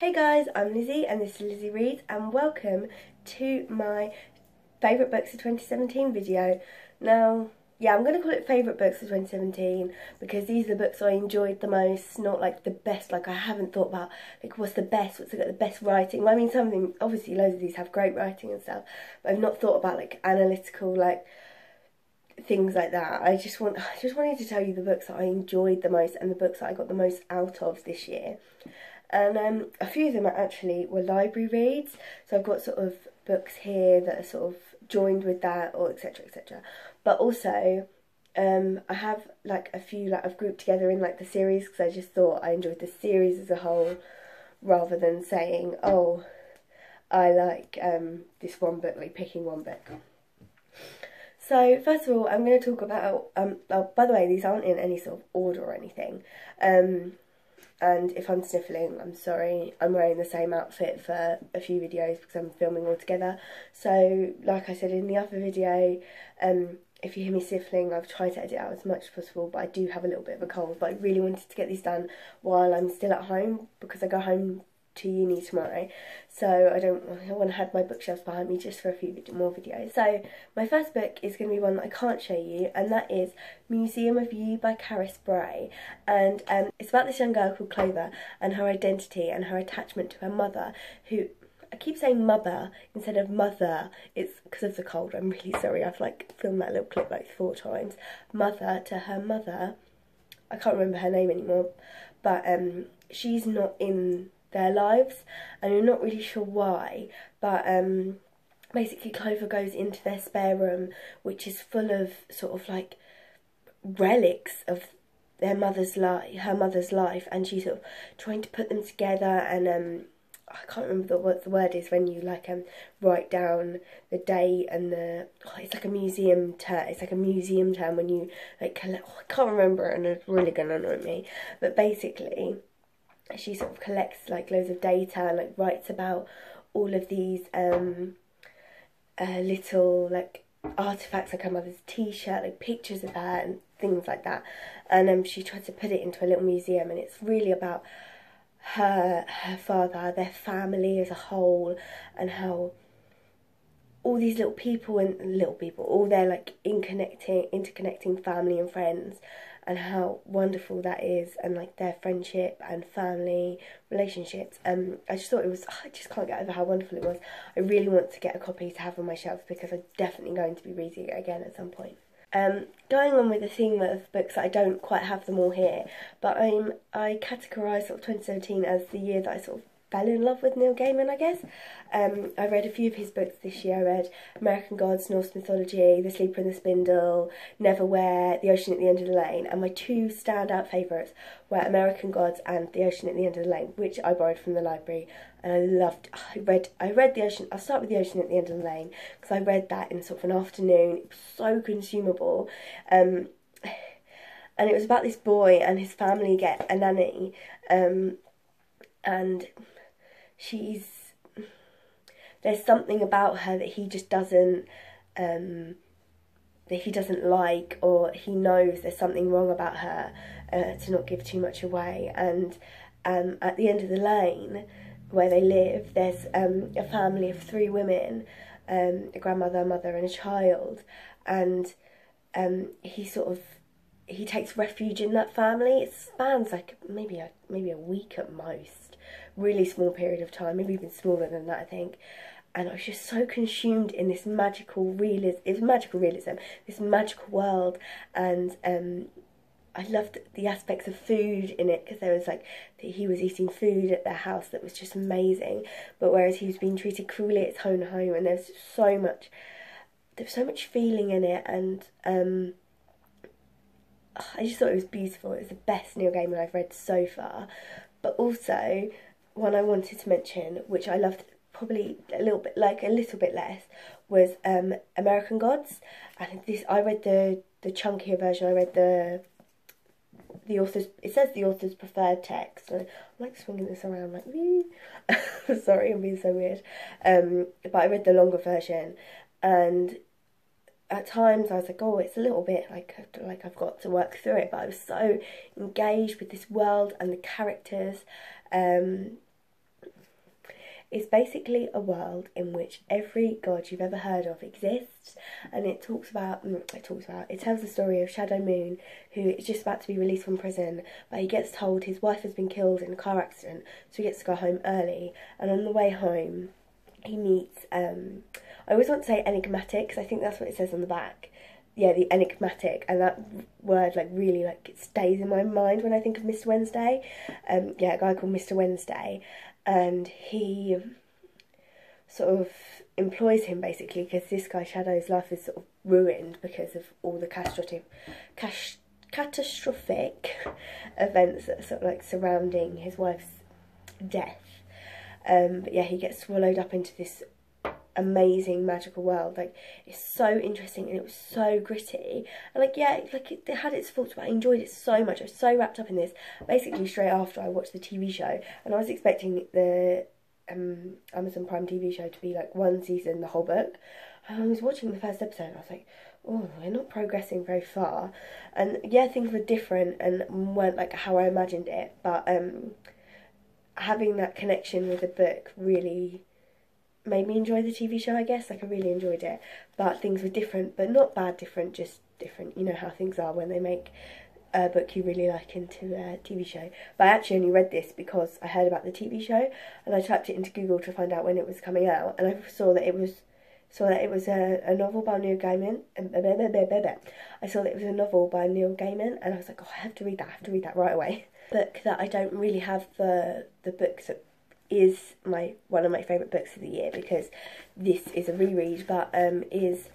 Hey guys, I'm Lizzie and this is Lizzie Reads and welcome to my favourite books of 2017 video. Now, yeah, I'm going to call it favourite books of 2017 because these are the books I enjoyed the most, not like the best. Like I haven't thought about like what's the best, what's got the best writing. I mean, some of them, obviously loads of these have great writing and stuff, but I've not thought about like analytical like things like that. I just wanted to tell you the books that I enjoyed the most and the books that I got the most out of this year. And a few of them were library reads, so I've got sort of books here that are sort of joined with that, or etc etc. But also I have like a few like I've grouped together in like the series because I just thought I enjoyed the series as a whole rather than saying, oh, I like this one book, like picking one book. So first of all, I'm going to talk about oh, by the way, these aren't in any sort of order or anything. And if I'm sniffling, I'm sorry. I'm wearing the same outfit for a few videos because I'm filming all together. So, like I said in the other video, if you hear me sniffling, I've tried to edit out as much as possible, but I do have a little bit of a cold. But I really wanted to get these done while I'm still at home because I go home to uni tomorrow, so I want to have my bookshelves behind me just for a few more videos. So my first book is going to be one that I can't show you, and that is Museum of You by Carys Bray, and it's about this young girl called Clover and her identity and her attachment to her mother, who I keep saying mother instead of mother. It's because of the cold. I'm really sorry. I've like filmed that little clip like 4 times. Mother to her mother. I can't remember her name anymore, but she's not in their lives and you're not really sure why, but basically Clover goes into their spare room, which is full of sort of like relics of her mother's life, and she's sort of trying to put them together. And I can't remember what the word is when you like write down the date and it's like a museum term. It's like a museum term when you like collect. Oh, I can't remember it, and it's really gonna annoy me. But basically, she sort of collects like loads of data and like writes about all of these little like artifacts, like her mother's t-shirt, like pictures of her and things like that. And she tried to put it into a little museum, and it's really about her father, their family as a whole, and how all these little people, all their like interconnecting family and friends, and how wonderful that is, and like their friendship and family relationships. I just thought I just can't get over how wonderful it was. I really want to get a copy to have on my shelves because I'm definitely going to be reading it again at some point. Going on with the theme of books, I don't quite have them all here, but I categorise sort of 2017 as the year that I sort of fell in love with Neil Gaiman, I guess. I read a few of his books this year. I read American Gods, Norse Mythology, The Sleeper and the Spindle, Neverwhere, The Ocean at the End of the Lane, and my 2 standout favourites were American Gods and The Ocean at the End of the Lane, which I borrowed from the library, and I loved. I read The Ocean. I'll start with The Ocean at the End of the Lane because I read that in sort of an afternoon. It was so consumable, and it was about this boy and his family get a nanny, and there's something about her that he just doesn't like, or he knows there's something wrong about her, to not give too much away. And at the end of the lane where they live, there's a family of 3 women, a grandmother, a mother and a child, and he takes refuge in that family. It spans like maybe a week at most. Really small period of time, maybe even smaller than that, I think. And I was just so consumed in this magical realism, this magical world, and I loved the aspects of food in it, because there was like he was eating food at their house that was just amazing, but whereas he was being treated cruelly at his own home, and there's so much feeling in it, and I just thought it was beautiful. It was the best Neil Gaiman I've read so far. But also, one I wanted to mention, which I loved probably a little bit less, was American Gods. And this, I read the chunkier version. I read the author's, it says the author's preferred text. I'm like swinging this around like, wee. Sorry, I'm being so weird. But I read the longer version, and at times I was like, oh, it's a little bit like I've got to work through it, but I was so engaged with this world and the characters, It's basically a world in which every god you've ever heard of exists, and it tells the story of Shadow Moon, who is just about to be released from prison, but he gets told his wife has been killed in a car accident, so he gets to go home early, and on the way home he meets, I always want to say enigmatic, because I think that's what it says on the back. Yeah, the enigmatic, and that word like really like it stays in my mind when I think of Mr. Wednesday. Yeah, a guy called Mr. Wednesday, and he sort of employs him basically because this guy Shadow's life is sort of ruined because of all the catastrophic events that are sort of like surrounding his wife's death. But yeah, he gets swallowed up into this amazing magical world. Like, it's so interesting and it was so gritty, and like, yeah, like it had its faults, but I enjoyed it so much. I was so wrapped up in this basically straight after I watched the TV show, and I was expecting the Amazon Prime TV show to be like one season, the whole book, and I was watching the first episode and I was like, oh, we're not progressing very far. And yeah, things were different and weren't like how I imagined it, but having that connection with the book really made me enjoy the TV show, I guess. Like, I really enjoyed it, but things were different, but not bad different, just different. You know how things are when they make a book you really like into a TV show. But I actually only read this because I heard about the TV show, and I typed it into Google to find out when it was coming out, and I saw that it was a novel by Neil Gaiman. I saw that it was a novel by Neil Gaiman, and I was like, oh, I have to read that right away. Book that I don't really have the books that is one of my favourite books of the year, because this is a reread, but is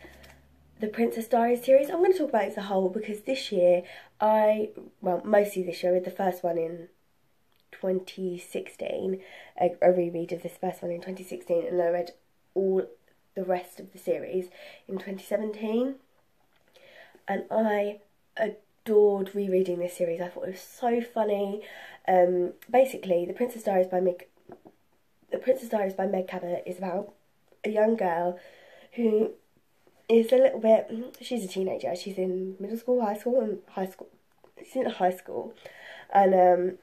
the Princess Diaries series. I'm going to talk about it as a whole, because this year mostly this year, I read the first one in 2016, a reread of this first one in 2016, and I read all the rest of the series in 2017, and I adored rereading this series. I thought it was so funny. Basically, The Princess Diaries by Meg Cabot is about a young girl who is a little bit, she's a teenager, she's in middle school, she's in high school, and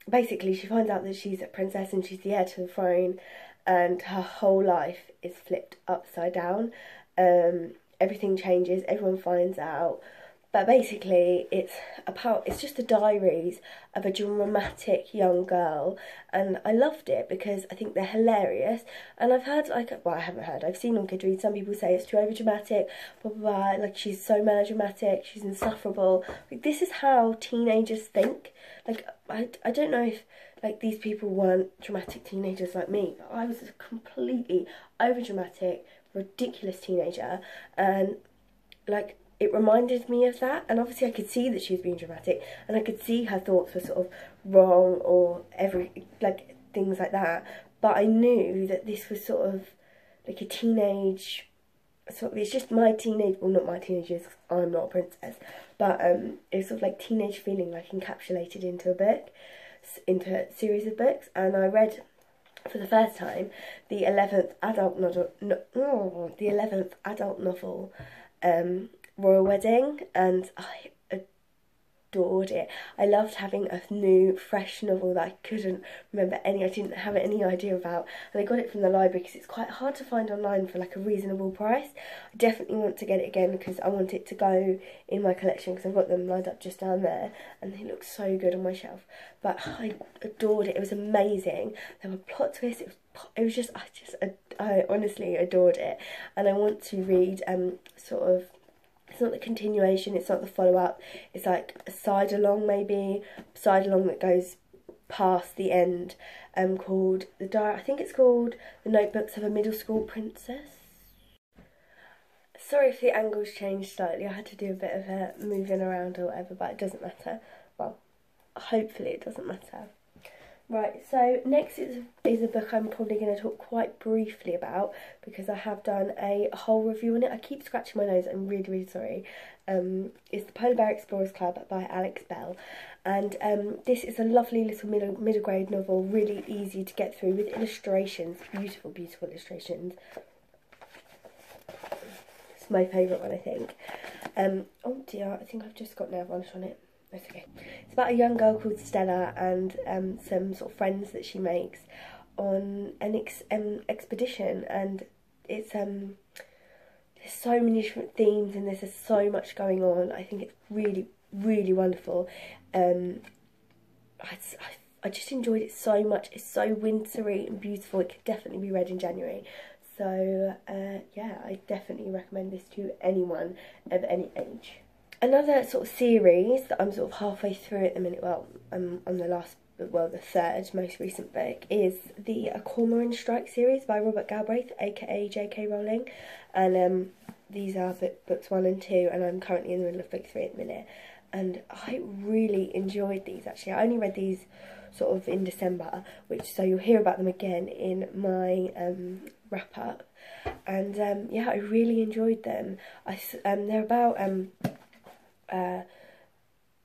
basically she finds out that she's a princess and she's the heir to the throne, and her whole life is flipped upside down. Everything changes, everyone finds out. But basically, it's just the diaries of a dramatic young girl, and I loved it because I think they're hilarious. And I've heard, I've seen on Goodreads, some people say it's too overdramatic, blah, blah, blah, like she's so melodramatic, she's insufferable. Like, this is how teenagers think. Like, I don't know if, like, these people weren't dramatic teenagers like me, but I was a completely overdramatic, ridiculous teenager, and, like, it reminded me of that. And obviously I could see that she was being dramatic, and I could see her thoughts were sort of wrong or things like that, but I knew that this was sort of like a teenage, sort of, it's just my teenage, well, not my teenagers, I'm not a princess, but it's sort of like teenage feeling, like encapsulated into a book, into a series of books. And I read for the first time the 11th adult novel, Royal Wedding, and I adored it. I loved having a new, fresh novel that I couldn't remember I didn't have any idea about, and I got it from the library because it's quite hard to find online for like a reasonable price. I definitely want to get it again because I want it to go in my collection, because I've got them lined up just down there and they look so good on my shelf. But I adored it. It was amazing. There were plot twists. I honestly adored it, and I want to read sort of, it's not the continuation, it's not the follow-up, it's like a side-along that goes past the end, called I think it's called The Notebooks of a Middle School Princess. Sorry if the angles changed slightly, I had to do a bit of moving around or whatever, but it doesn't matter. Well, hopefully it doesn't matter. Right, so next is a book I'm probably going to talk quite briefly about, because I have done a whole review on it. I keep scratching my nose, I'm really, really sorry. It's The Polar Bear Explorers Club by Alex Bell, and this is a lovely little middle grade novel, really easy to get through, with illustrations, beautiful, beautiful illustrations. It's my favourite one, I think. Oh dear, I think I've just got nail varnish on it. That's okay. It's about a young girl called Stella and some sort of friends that she makes on an expedition, and it's there's so many different themes and there's just so much going on. I think it's really, really wonderful. I just enjoyed it so much. It's so wintry and beautiful. It could definitely be read in January. So yeah, I definitely recommend this to anyone of any age. Another sort of series that I'm sort of halfway through at the minute, well, I'm on the third most recent book, is the A Cormoran Strike series by Robert Galbraith, aka J.K. Rowling. And these are books 1 and 2, and I'm currently in the middle of book 3 at the minute. And I really enjoyed these, actually. I only read these sort of in December, so you'll hear about them again in my wrap up. And yeah, I really enjoyed them. They're about an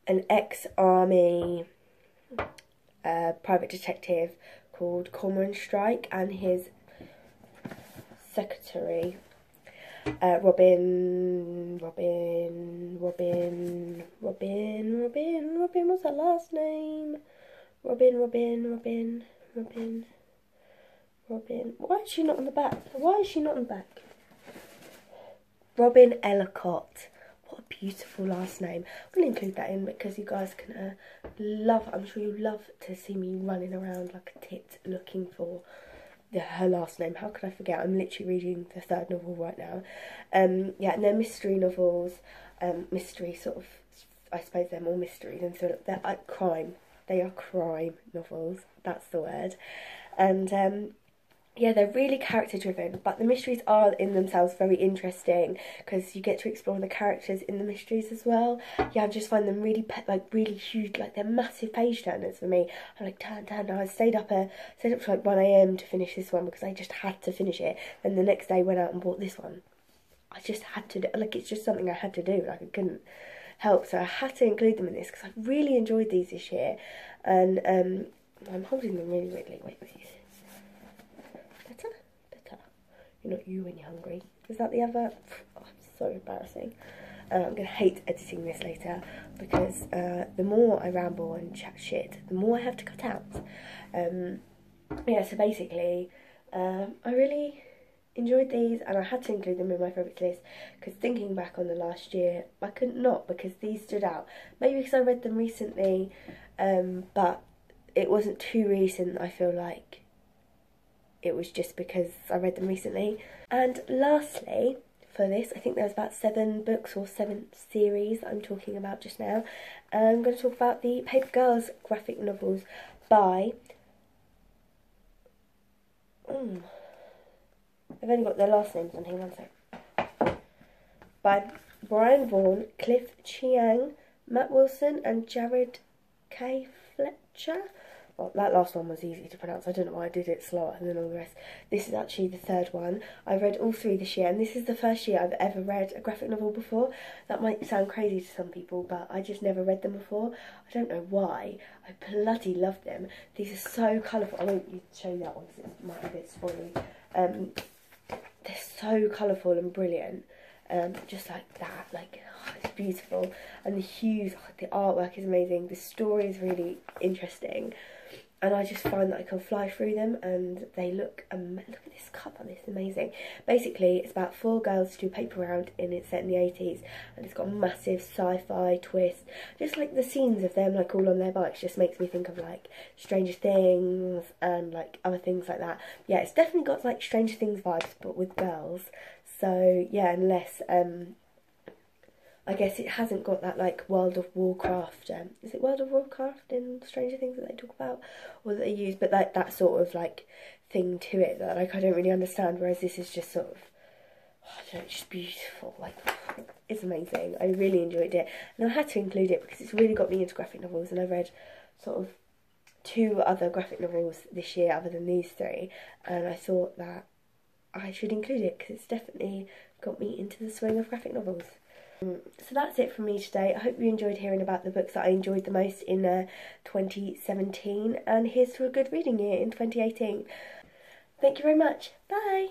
ex-army private detective called Cormoran Strike and his secretary, Robin, what's her last name? Robin. Why is she not on the back? Robin Ellicott. What a beautiful last name. I'm going to include that in because you guys can I'm sure you love to see me running around like a tit looking for her last name. How could I forget? I'm literally reading the 3rd novel right now. Yeah, and they're mystery novels. Mystery sort of, I suppose they're more mysteries, and so they're like crime. They are crime novels, that's the word. And yeah, they're really character driven, but the mysteries are in themselves very interesting because you get to explore the characters in the mysteries as well. Yeah, I just find them really really huge, like they're massive page turners for me. I'm like turn. I stayed up to like 1 AM to finish this one because I just had to finish it. And the next day went out and bought this one. I just had to do, like, it's just something I had to do. Like I couldn't help, so I had to include them in this because I really enjoyed these this year. And I'm holding them really weirdly. Wait. Better. You're not you when you're hungry. Is that the other? Oh, so embarrassing. I'm going to hate editing this later because the more I ramble and chat shit, the more I have to cut out. Yeah, so basically, I really enjoyed these and I had to include them in my favourites list because thinking back on the last year, I couldn't not because these stood out. Maybe because I read them recently, but it wasn't too recent, I feel like. It was just because I read them recently. And lastly, for this, I think there's about 7 books or 7 series that I'm talking about just now. I'm going to talk about the Paper Girls graphic novels by... I've only got their last names on here, one sec. By Brian Vaughan, Cliff Chiang, Matt Wilson and Jared K. Fletcher. Well, that last one was easy to pronounce. I don't know why I did it slower than all the rest. This is actually the 3rd one. I've read all 3 this year, and this is the first year I've ever read a graphic novel before. That might sound crazy to some people, but I just never read them before. I don't know why. I bloody love them. These are so colourful. I won't show you that one because it might be a bit spoilery. They're so colourful and brilliant. Just like that, like, oh, it's beautiful. And the hues, oh, the artwork is amazing. The story is really interesting. And I just find that I can fly through them and they look at this cover, this is amazing. Basically, it's about 4 girls who do a paper round and it's set in the 80s and it's got a massive sci-fi twist. Just like the scenes of them like all on their bikes just makes me think of like Stranger Things and like other things like that. Yeah, it's definitely got like Stranger Things vibes but with girls. So yeah, unless I guess it hasn't got that like World of Warcraft, is it World of Warcraft in Stranger Things that they talk about or that they use, but like that sort of like thing to it that like I don't really understand, whereas this is just sort of, I don't know, it's just beautiful, like it's amazing. I really enjoyed it and I had to include it because it's really got me into graphic novels, and I've read sort of 2 other graphic novels this year other than these 3, and I thought that I should include it because it's definitely got me into the swing of graphic novels. So that's it from me today. I hope you enjoyed hearing about the books that I enjoyed the most in 2017, and here's to a good reading year in 2018. Thank you very much. Bye!